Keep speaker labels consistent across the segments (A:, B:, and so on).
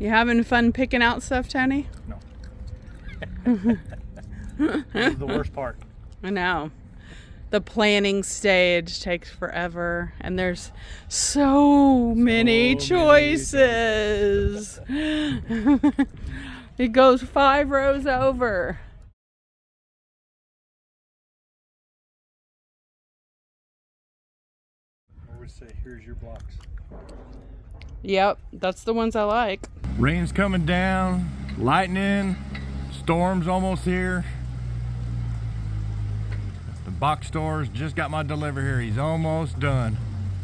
A: You having fun picking out stuff, Tony?
B: No. This is the worst part.
A: I know. The planning stage takes forever, and there's so many choices. It goes 5 rows over.
B: I would say, here's your blocks.
A: Yep, that's the ones I like.
B: Rain's coming down, lightning, storm's almost here. The box store's just got my delivery here. He's almost done.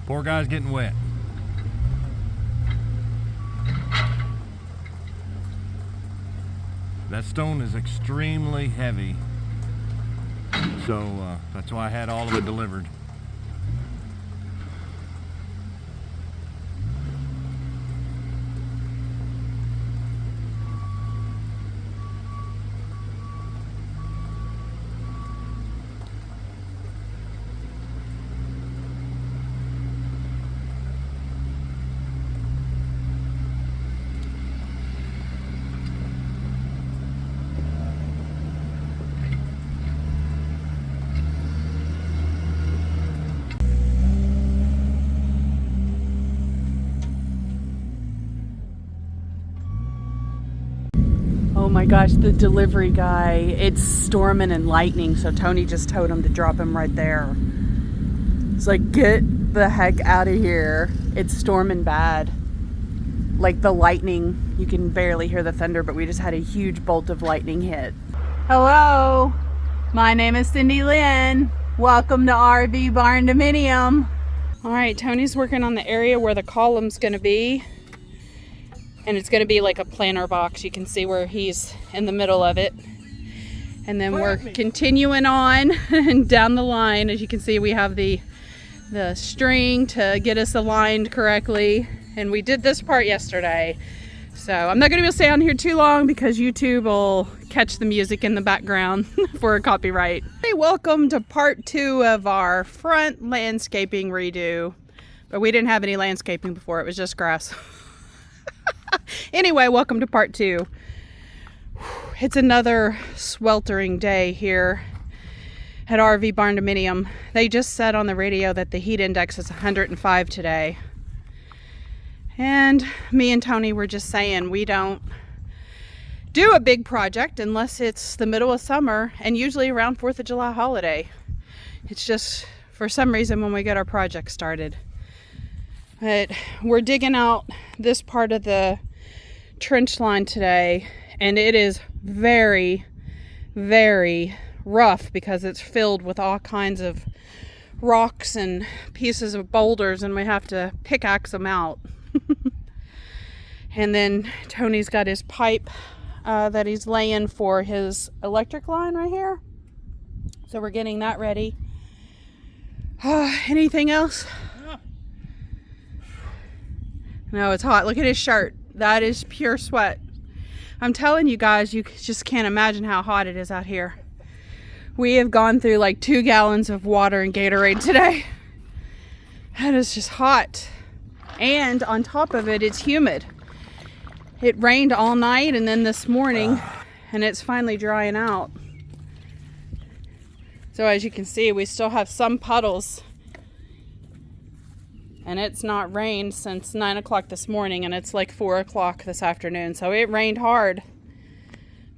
B: Poor guy's getting wet. That stone is extremely heavy, so that's why I had all of it delivered.
A: Oh my gosh, the delivery guy, it's storming and lightning, so Tony just told him to drop him right there. It's like, get the heck out of here. It's storming bad. Like the lightning, you can barely hear the thunder, but we just had a huge bolt of lightning hit. Hello, my name is Cindy Lynn. Welcome to RV Barndominium. All right, Tony's working on the area where the column's gonna be. And it's going to be like a planter box. You can see where he's in the middle of it. And then we're continuing on and down the line. As you can see, we have the string to get us aligned correctly. And we did this part yesterday. So I'm not going to be able to stay on here too long because YouTube will catch the music in the background for a copyright. Hey, welcome to part 2 of our front landscaping redo. But we didn't have any landscaping before. It was just grass. Anyway, welcome to part 2. It's another sweltering day here at RV Barndominium. They just said on the radio that the heat index is 105 today. And me and Tony were just saying we don't do a big project unless it's the middle of summer and usually around 4th of July holiday. It's just for some reason when we get our project started. But we're digging out this part of the trench line today, and it is very, very rough because it's filled with all kinds of rocks and pieces of boulders, and we have to pickaxe them out. And then Tony's got his pipe that he's laying for his electric line right here. So we're getting that ready. Anything else? No, it's hot. Look at his shirt. That is pure sweat. I'm telling you guys, you just can't imagine how hot it is out here. We have gone through like 2 gallons of water and Gatorade today. That is just hot. And on top of it, it's humid. It rained all night and then this morning, and it's finally drying out. So as you can see, we still have some puddles. And it's not rained since 9 o'clock this morning, and it's like 4 o'clock this afternoon. So it rained hard.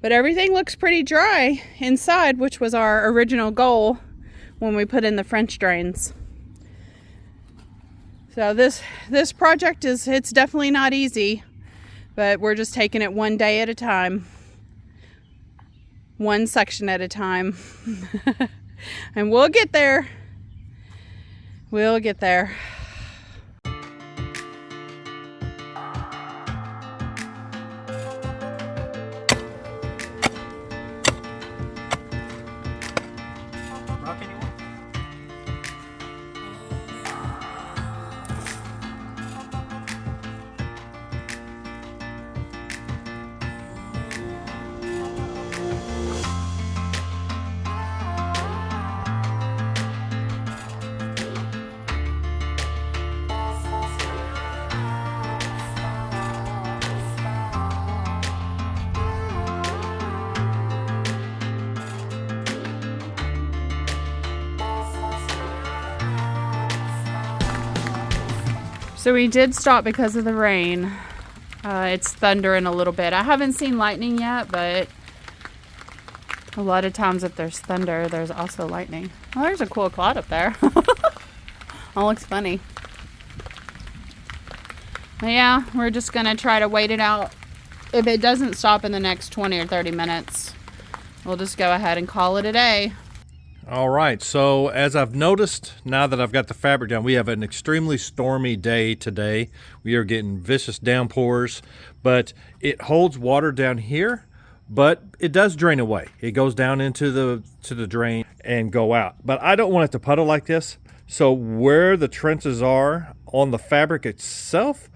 A: But everything looks pretty dry inside, which was our original goal when we put in the French drains. So this project it's definitely not easy, but we're just taking it one day at a time. One section at a time. And we'll get there. We'll get there. So we did stop because of the rain. It's thundering a little bit. I haven't seen lightning yet, but a lot of times if there's thunder, there's also lightning. Oh, there's a cool cloud up there. That looks funny. But yeah, we're just gonna try to wait it out. If it doesn't stop in the next 20 or 30 minutes, we'll just go ahead and call it a day.
B: All right, so as I've noticed, now that I've got the fabric down, we have an extremely stormy day today. We are getting vicious downpours, but it holds water down here, but it does drain away. It goes down into the drain and go out. But I don't want it to puddle like this, so where the trenches are on the fabric itself,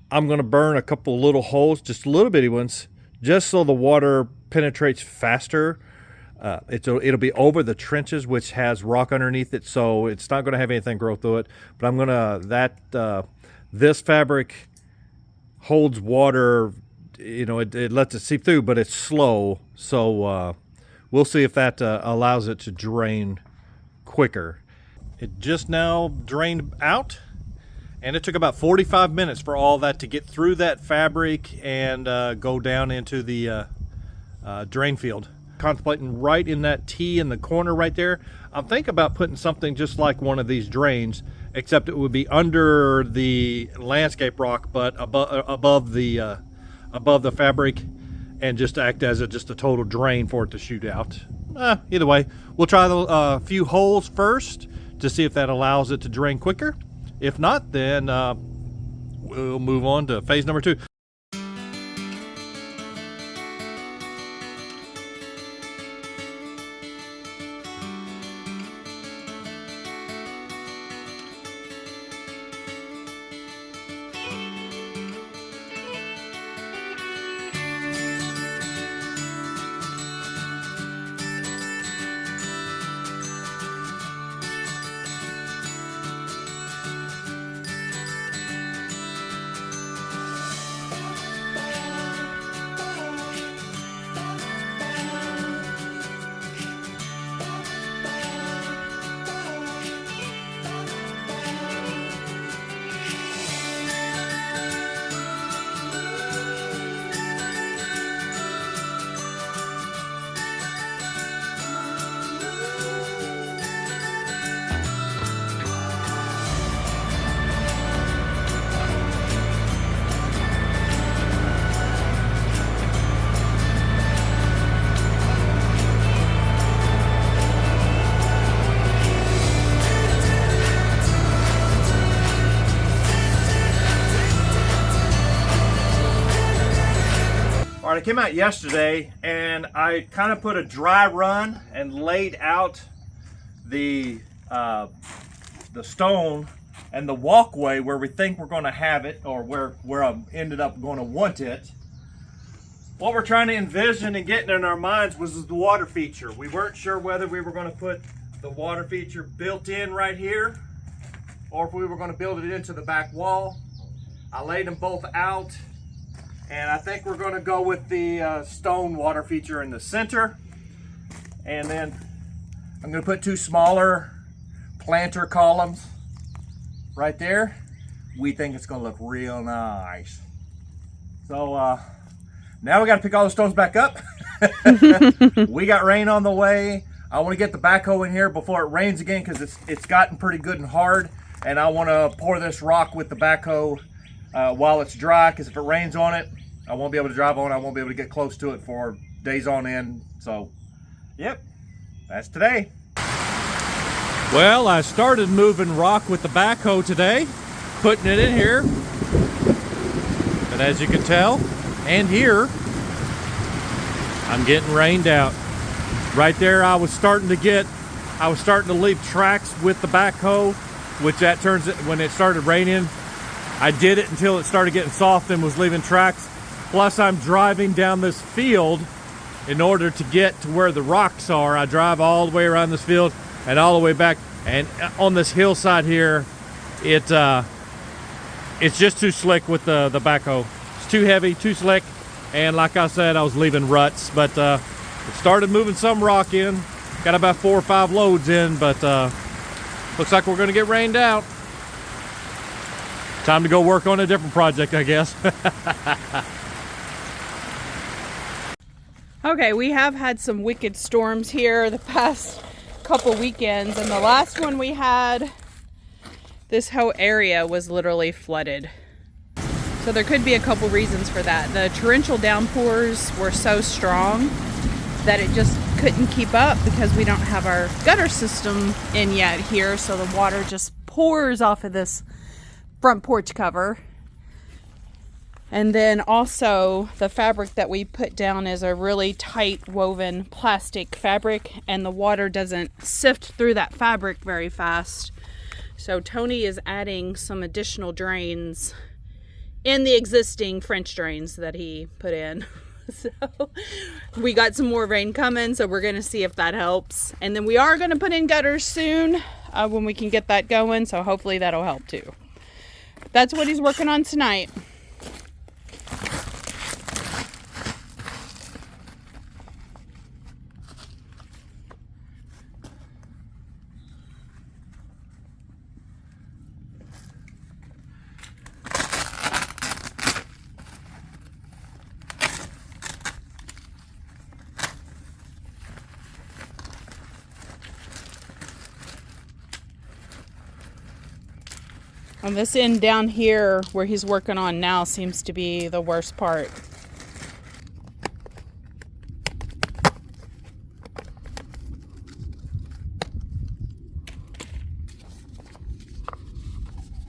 B: I'm gonna burn a couple little holes, just little bitty ones, just so the water penetrates faster. It'll be over the trenches, which has rock underneath it, so it's not going to have anything grow through it. But I'm gonna this fabric holds water, you know, it lets it seep through, but it's slow. So we'll see if that allows it to drain quicker. It just now drained out, and it took about 45 minutes for all that to get through that fabric and go down into the drain field. Contemplating right in that T in the corner right there. I'm thinking about putting something just like one of these drains, except it would be under the landscape rock, but above the fabric, and just act as just a total drain for it to shoot out. Either way, we'll try the few holes first to see if that allows it to drain quicker. If not, then we'll move on to phase number 2. All right, I came out yesterday and I kind of put a dry run and laid out the stone and the walkway where we think we're going to have it, or where I ended up going to want it. What we're trying to envision and getting in our minds was the water feature. We weren't sure whether we were going to put the water feature built in right here, or if we were going to build it into the back wall. I laid them both out. And I think we're going to go with the stone water feature in the center. And then I'm going to put 2 smaller planter columns right there. We think it's going to look real nice. So now we got to pick all the stones back up. We got rain on the way. I want to get the backhoe in here before it rains again, because it's gotten pretty good and hard. And I want to pour this rock with the backhoe while it's dry, because if it rains on it, I won't be able to drive on it. I won't be able to get close to it for days on end. So, yep, that's today. Well, I started moving rock with the backhoe today, putting it in here. And as you can tell and hear, I'm getting rained out. Right there, I was starting to leave tracks with the backhoe, which that turns, when it started raining, I did it until it started getting soft and was leaving tracks. Plus, I'm driving down this field in order to get to where the rocks are. I drive all the way around this field and all the way back. And on this hillside here, it's just too slick with the backhoe. It's too heavy, too slick. And like I said, I was leaving ruts. But it started moving some rock in. Got about 4 or 5 loads in, but looks like we're going to get rained out. Time to go work on a different project, I guess.
A: Okay, we have had some wicked storms here the past couple weekends, and the last one we had, this whole area was literally flooded. So there could be a couple reasons for that. The torrential downpours were so strong that it just couldn't keep up because we don't have our gutter system in yet here, so the water just pours off of this front porch cover. And then also the fabric that we put down is a really tight woven plastic fabric, and the water doesn't sift through that fabric very fast. So Tony is adding some additional drains in the existing French drains that he put in. So we got some more rain coming, so we're gonna see if that helps. And then we are gonna put in gutters soon when we can get that going, so hopefully that'll help too. That's what he's working on tonight. And this end down here where he's working on now seems to be the worst part.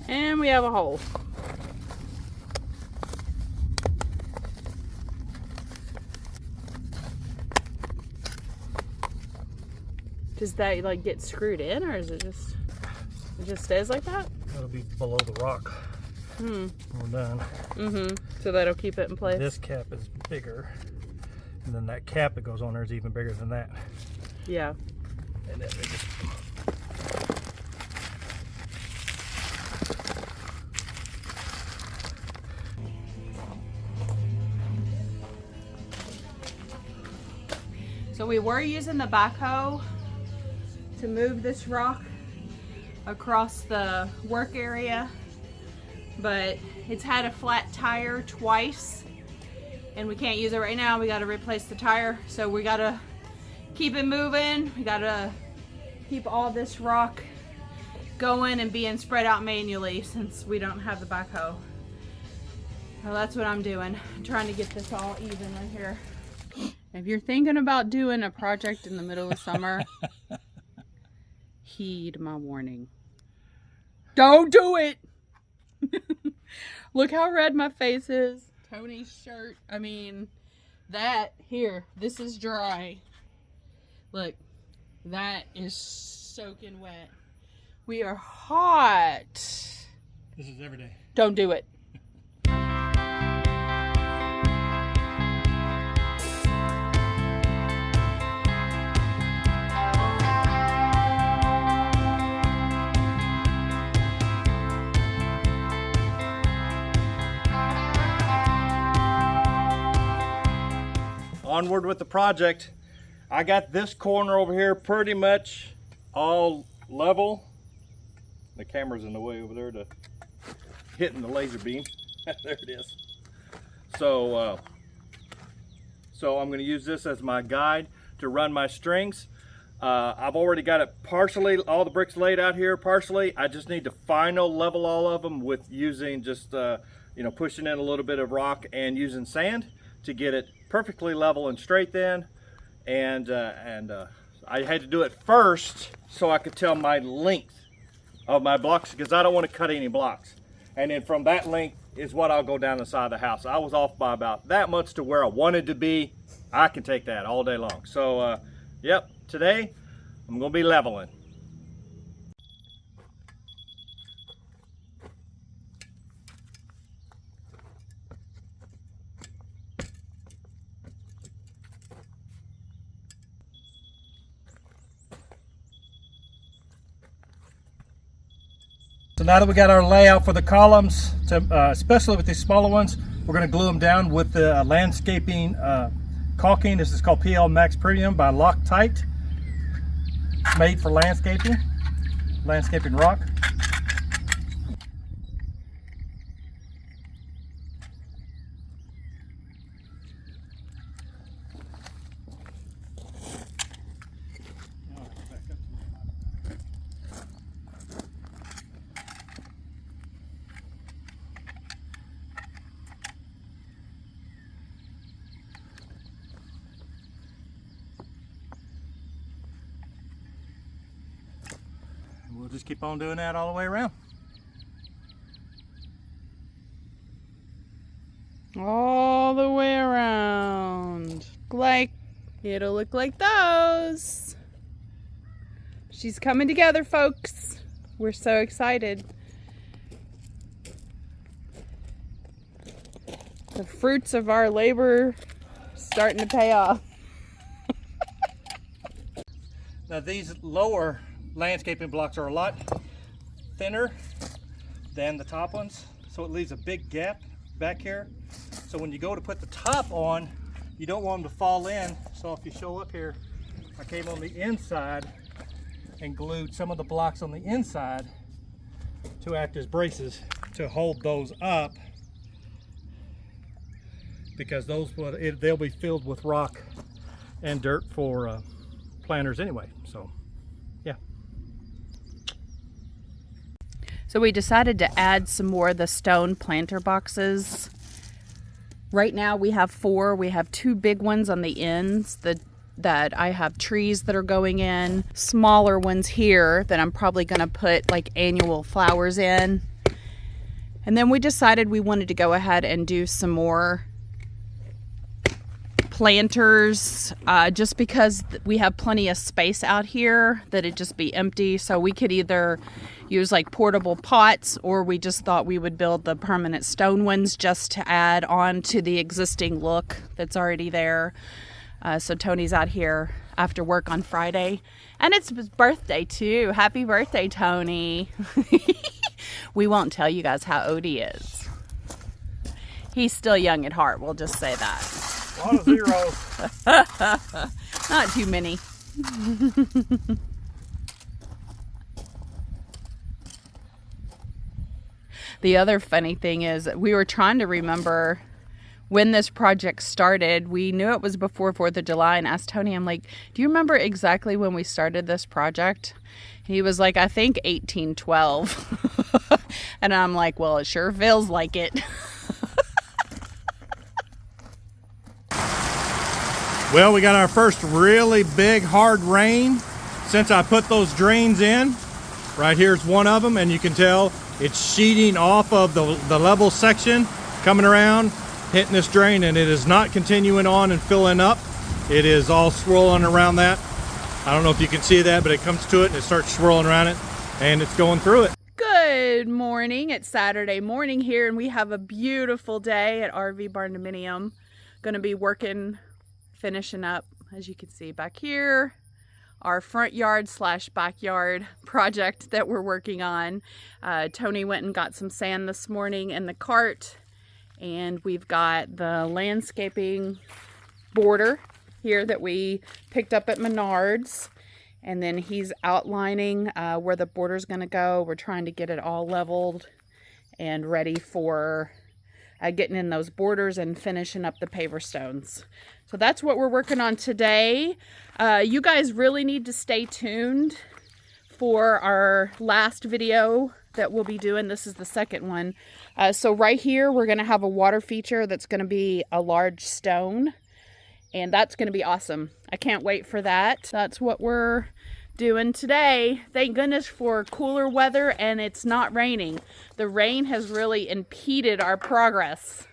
A: And we have a hole. Does that like get screwed in, or is it just stays like that?
B: It'll be below the rock. We're done.
A: So that'll keep it in place.
B: This cap is bigger, and then that cap that goes on there is even bigger than that.
A: Yeah.
B: And then they just...
A: So we were using the backhoe to move this rock across the work area, but it's had a flat tire twice and we can't use it right now. We got to replace the tire, so we got to keep it moving. We got to keep all this rock going and being spread out manually since we don't have the backhoe. Well, that's what I'm doing. I'm trying to get this all even right here. If you're thinking about doing a project in the middle of summer, heed my warning. Don't do it! Look how red my face is. Tony's shirt, I mean, that here, this is dry. Look, that is soaking wet. We are hot.
B: This is every day.
A: Don't do it.
B: Onward with the project. I got this corner over here pretty much all level. The camera's in the way over there to hitting the laser beam. There it is. So I'm going to use this as my guide to run my strings. I've already got it partially, all the bricks laid out here partially. I just need to final level all of them with using just pushing in a little bit of rock and using sand to get it perfectly level and straight then. And I had to do it first so I could tell my length of my blocks, because I don't want to cut any blocks. And then from that length is what I'll go down the side of the house. I was off by about that much to where I wanted to be. I can take that all day long. So yep, today I'm gonna be leveling. So now that we got our layout for the columns, especially with these smaller ones, we're going to glue them down with the landscaping caulking. This is called PL Max Premium by Loctite. It's made for landscaping rock. We'll just keep on doing that all the way around.
A: All the way around. Like, it'll look like those. She's coming together, folks. We're so excited. The fruits of our labor starting to pay off.
B: Now these lower landscaping blocks are a lot thinner than the top ones, so it leaves a big gap back here. So when you go to put the top on, you don't want them to fall in. So if you show up here, I came on the inside and glued some of the blocks on the inside to act as braces to hold those up, because they'll be filled with rock and dirt for planters anyway. So yeah.
A: So we decided to add some more of the stone planter boxes. Right now we have 4. We have 2 big ones on the ends that I have trees that are going in. Smaller ones here that I'm probably going to put like annual flowers in. And then we decided we wanted to go ahead and do some more planters, just because we have plenty of space out here that it'd just be empty. So we could either use like portable pots, or we just thought we would build the permanent stone ones just to add on to the existing look that's already there. So Tony's out here after work on Friday, and it's his birthday too. Happy birthday, Tony. We won't tell you guys how old he is. He's still young at heart, we'll just say that.
B: A lot of zeros.
A: Not too many. The other funny thing is we were trying to remember when this project started. We knew it was before 4th of July, and asked Tony, I'm like, do you remember exactly when we started this project? He was like, I think 1812. And I'm like, well, it sure feels like it.
B: Well, we got our first really big hard rain since I put those drains in. Right here's one of them, and you can tell it's sheeting off of the level section, coming around, hitting this drain, and it is not continuing on and filling up. It is all swirling around that. I don't know if you can see that, but it comes to it and it starts swirling around it, and it's going through it.
A: Good morning. It's Saturday morning here, and we have a beautiful day at RVBarndominium. Going to be working, finishing up, as you can see back here, our front yard / backyard project that we're working on. Tony went and got some sand this morning in the cart, and we've got the landscaping border here that we picked up at Menards, and then he's outlining where the border's going to go. We're trying to get it all leveled and ready for getting in those borders and finishing up the paver stones. So that's what we're working on today. You guys really need to stay tuned for our last video that we'll be doing. This is the second one. So right here, we're going to have a water feature that's going to be a large stone, and that's going to be awesome. I can't wait for that. That's what we're doing today. Thank goodness for cooler weather, and it's not raining. The rain has really impeded our progress.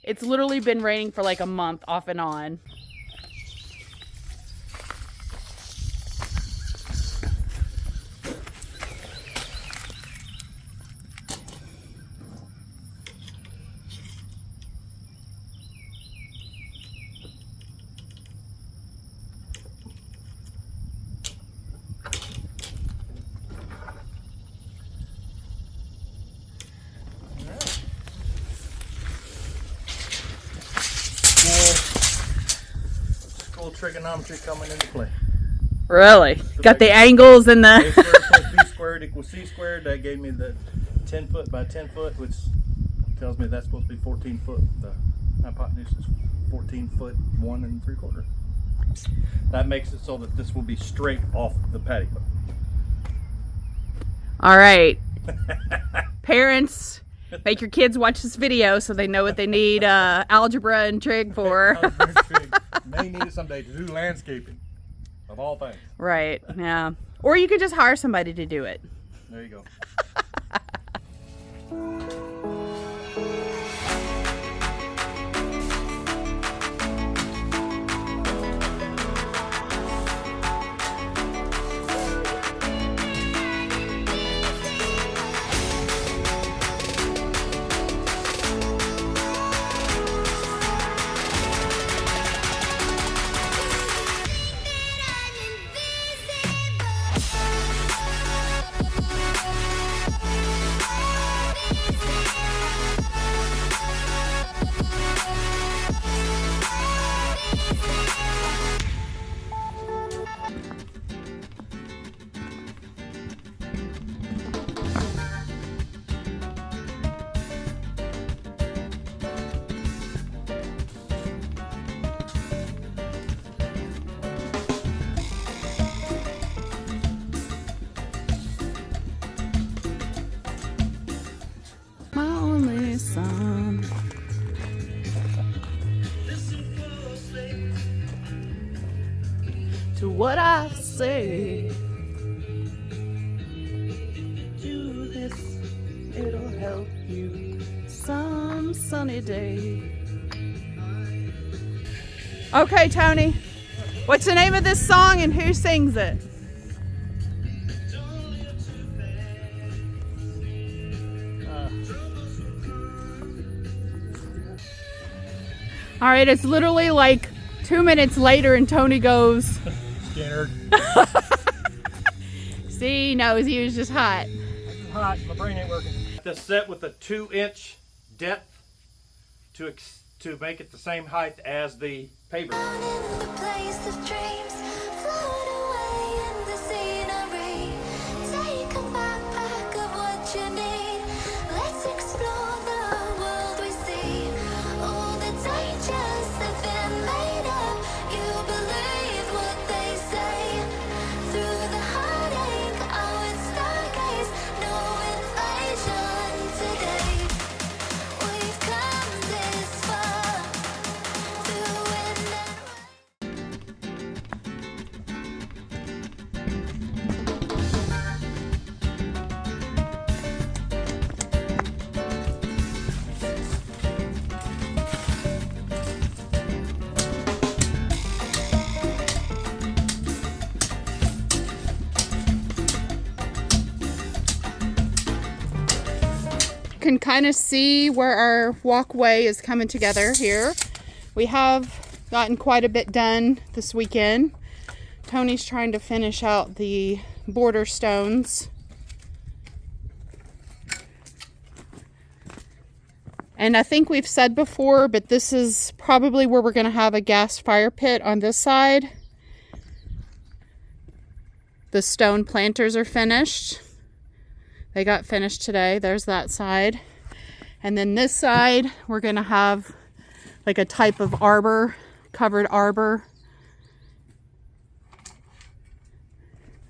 A: It's literally been raining for like a month off and on.
B: Trigonometry coming into play.
A: Really? Got the angles and
B: A
A: the...
B: squared plus B squared equals C squared. That gave me the 10 foot by 10 foot, which tells me that's supposed to be 14 foot. The hypotenuse is 14 foot 1 3/4. That makes it so that this will be straight off the patio.
A: All right. Parents, make your kids watch this video so they know what they need algebra and trig for.
B: May need it someday to do landscaping, of all things.
A: Right, yeah. Or you could just hire somebody to do it.
B: There you go.
A: My only son. To what I say. Do this, it'll help you some sunny day. Okay, Tony. What's the name of this song and who sings it? All right, it's literally like 2 minutes later and Tony goes,
B: Scared.
A: see, he knows he was just hot.
B: It's hot. My brain ain't working. This set with a 2-inch depth to make it the same height as the paver.
A: Can kind of see where our walkway is coming together here. We have gotten quite a bit done this weekend. Tony's trying to finish out the border stones. And I think we've said before, but this is probably where we're going to have a gas fire pit on this side. The stone planters are finished. They got finished today. There's that side. And then this side, we're going to have like a type of arbor, covered arbor.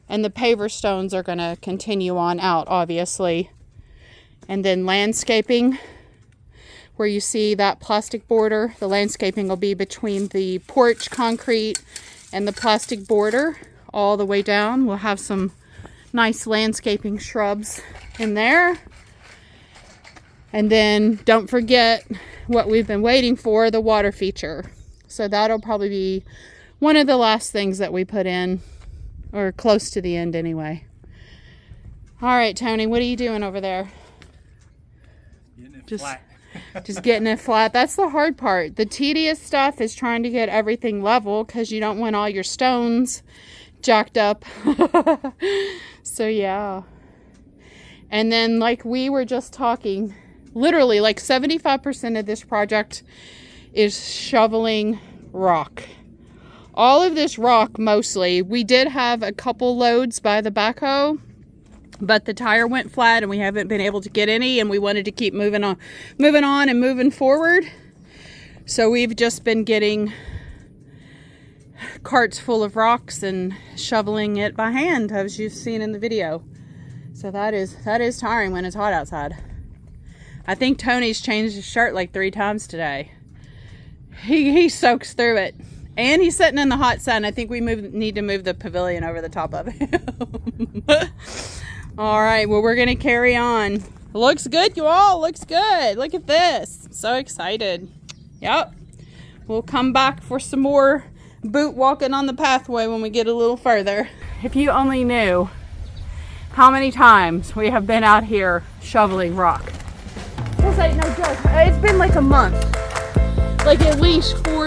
A: And the paver stones are going to continue on out, obviously. And then landscaping, where you see that plastic border, the landscaping will be between the porch concrete and the plastic border all the way down. We'll have some nice landscaping shrubs in there. And then don't forget what we've been waiting for, the water feature. So that'll probably be one of the last things that we put in, or close to the end anyway. All right, Tony, what are you doing over there?
B: Getting it flat.
A: Just getting it flat. That's the hard part. The tedious stuff is trying to get everything level because you don't want all your stones jacked up. So yeah. And then, like we were just talking, literally like 75% of this project is shoveling rock. All of this rock, mostly. We did have a couple loads by the backhoe, but the tire went flat and we haven't been able to get any, and we wanted to keep moving on and moving forward. So we've just been getting carts full of rocks and shoveling it by hand, as you've seen in the video. So that is tiring when it's hot outside. I think Tony's changed his shirt like 3 times today. He soaks through it. And he's sitting in the hot sun. I think we need to move the pavilion over the top of him. All right, well, we're going to carry on. Looks good, you all. Looks good. Look at this. So excited. Yep. We'll come back for some more boot walking on the pathway when we get a little further. If you only knew how many times we have been out here shoveling rock. This ain't no joke. It's been like a month. Like at least 4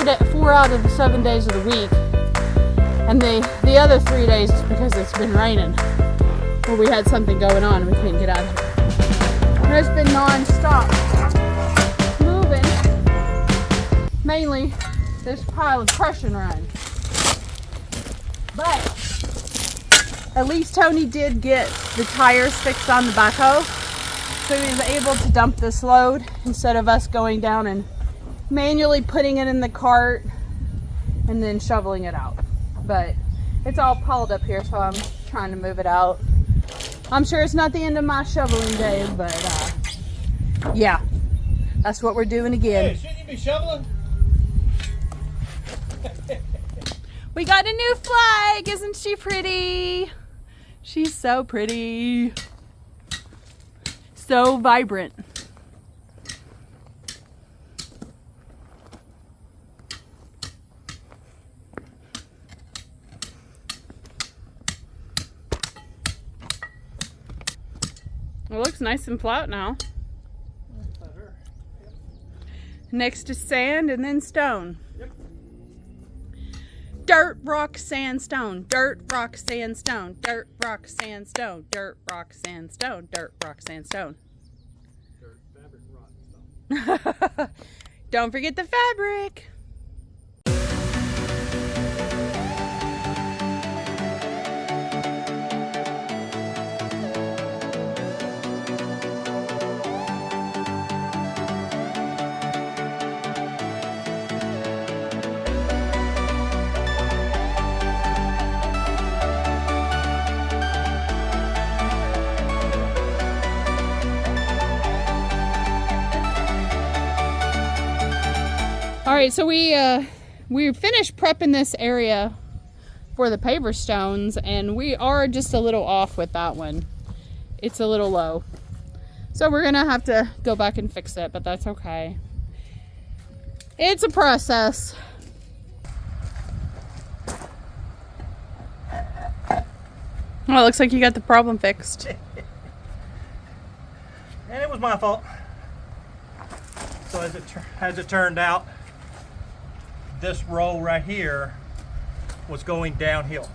A: out of the 7 days of the week. And the other 3 days is because it's been raining. Or we had something going on and we couldn't get out of here. And it's been non-stop moving. Mainly this pile of crushing run. But at least Tony did get the tires fixed on the backhoe. So he was able to dump this load instead of us going down and manually putting it in the cart and then shoveling it out. But it's all piled up here, so I'm trying to move it out. I'm sure it's not the end of my shoveling day, but yeah, that's what we're doing again.
B: Hey, shouldn't you be shoveling?
A: We got a new flag. Isn't she pretty? She's so pretty. So vibrant. It looks nice and flat now. Next to sand and then stone.
B: Yep.
A: Dirt, rock, sandstone. Dirt, rock, sandstone. Dirt, rock, sandstone. Dirt, rock, sandstone. Dirt, rock, sandstone.
B: Dirt, fabric, rock, stone.
A: Don't forget the fabric. All right, so we finished prepping this area for the paver stones, and we are just a little off with that one. It's a little low. So we're gonna have to go back and fix it, but that's okay. It's a process. Well, it looks like you got the problem fixed.
B: And it was my fault. So as it turned out, this row right here was going downhill,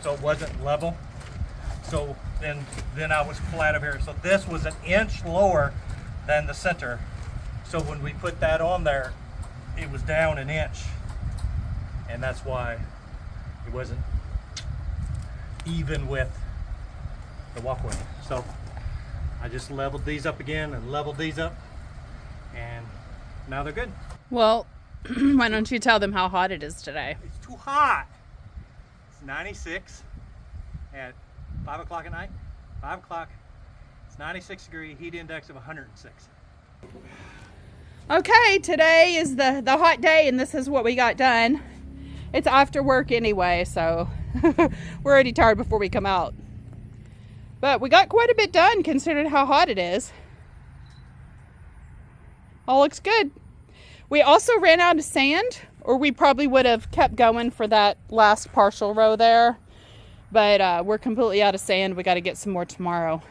B: so it wasn't level. So then I was flat over here. So this was an inch lower than the center. So when we put that on there, it was down an inch, and that's why it wasn't even with the walkway. So I just leveled these up again and leveled these up, and now they're good.
A: Well, why don't you tell them how hot it is today?
B: It's too hot. It's 96 at 5 o'clock at night. 5 o'clock. It's 96 degree, heat index of 106.
A: Okay, today is the hot day, and this is what we got done. It's after work anyway, so we're already tired before we come out. But we got quite a bit done considering how hot it is. All looks good. We also ran out of sand, or we probably would have kept going for that last partial row there. But we're completely out of sand. We got to get some more tomorrow.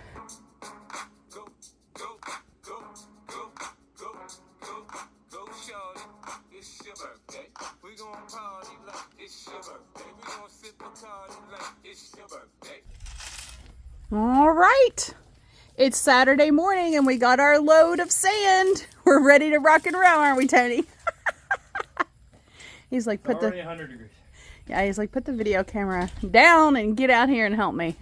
A: All right. It's Saturday morning and we got our load of sand. We're ready to rock and roll, aren't we, Tony? He's like, put
B: already 100 degrees.
A: Yeah, he's like, put the video camera down and get out here and help me.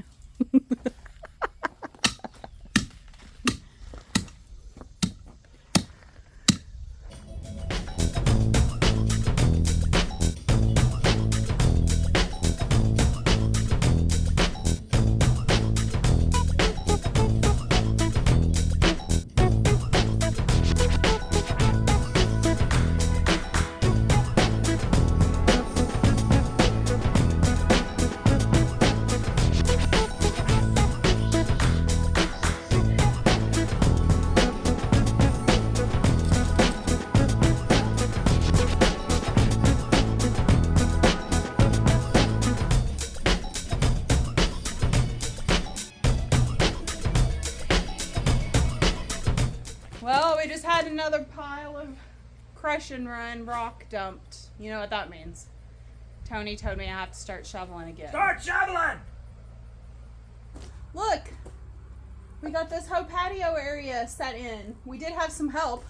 A: we just had another pile of crush and run rock dumped. You know what that means. Tony told me I have to start shoveling again.
B: Start shoveling!
A: Look, we got this whole patio area set in. We did have some help.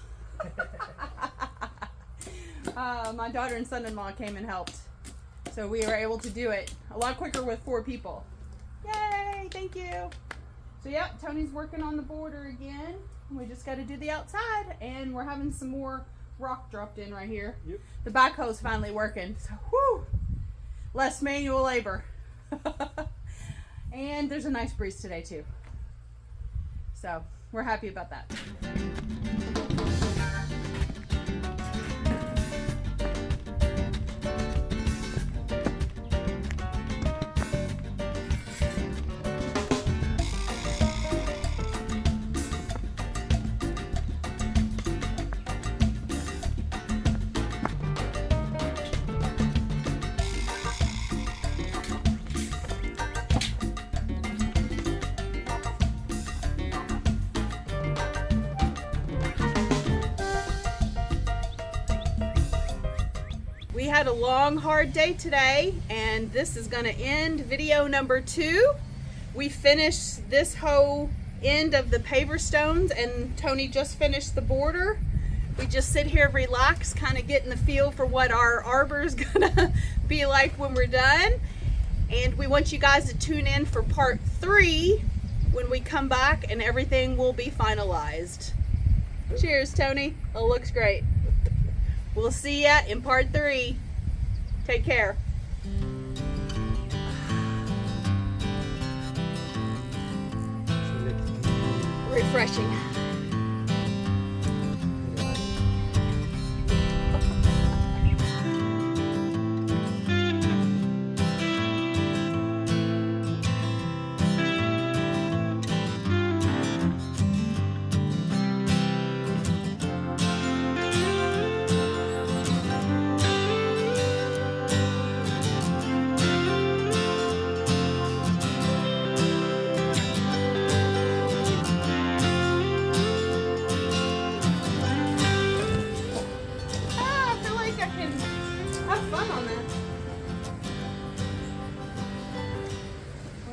A: My daughter and son-in-law came and helped. So we were able to do it a lot quicker with 4 people. Yay, thank you. So yeah, Tony's working on the border again. We just got to do the outside, and we're having some more rock dropped in right here.
B: Yep.
A: The backhoe's finally working. So whew, less manual labor. And there's a nice breeze today too. So we're happy about that. We had a long, hard day today, and this is going to end video number 2. We finished this whole end of the paver stones, and Tony just finished the border. We just sit here, relax, kind of getting the feel for what our arbor is going to be like when we're done. And we want you guys to tune in for part 3 when we come back and everything will be finalized. Cheers, Tony. It looks great. We'll see ya in part 3. Take care. Refreshing.